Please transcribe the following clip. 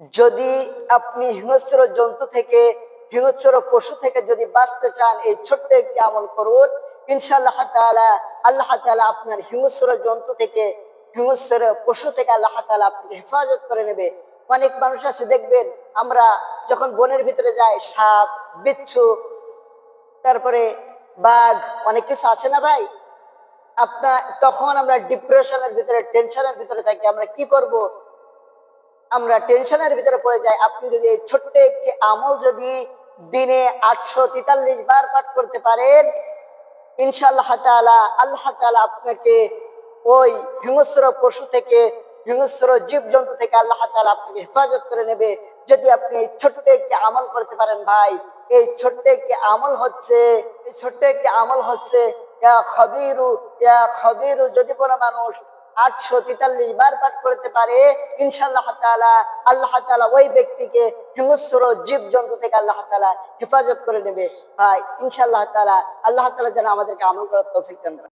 যদি আপনি হিংস্র জন্তু থেকে, হিংস্র পশু থেকে যদি বাঁচতে চান, এই ছোট্ট একটি আমল করুন। ইনশাআল্লাহ তাআলা আল্লাহ তাআলা আপনার হিংস্র জন্তু থেকে, হিংস্র পশু থেকে আল্লাহ তাআলা আপনাকে হেফাজত করে নেবে। অনেক মানুষ আছে দেখবেন, আমরা যখন বনের ভিতরে যাই, সাপ, বিচ্ছু, তারপরে বাঘ, অনেক কিছু আছে না ভাই, আপনার তখন আমরা ডিপ্রেশনের ভিতরে, টেনশনের ভিতরে থাকি। আমরা কি করব? আমরা টেনশনের ভিতরে পড়ে যাই। আপনি যদি এই ছোট্ট একটি আমল যদি দিনে 843 বার পাঠ করতে পারেন, ইনশাআল্লাহ তাআলা আল্লাহ তাআলা আপনাকে ওই হিংস্র পশু থেকে, হিংস্র জীবজন্তু থেকে আল্লাহ তাআলা আপনাকে হেফাজত করে নেবে। যদি আপনি এই ছোট্ট একটি আমল করতে পারেন ভাই, এই ছোট্ট একটি আমল হচ্ছে, এই ছোট্ট একটি আমল হচ্ছে ইয়া খবীরু, ইয়া খবীরু। যদি কোনো মানুষ 843 বার পাঠ করতে পারে, ইনশাআল্লাহ তাআলা আল্লাহ তাআলা ওই ব্যক্তিকে হিংস্র জীবজন্তু থেকে আল্লাহ তাআলা হেফাজত করে নেবে ভাই। ইনশাআল্লাহ তাআলা আল্লাহ তাআলা যেন আমাদেরকে আমল করার তৌফিক দান করেন।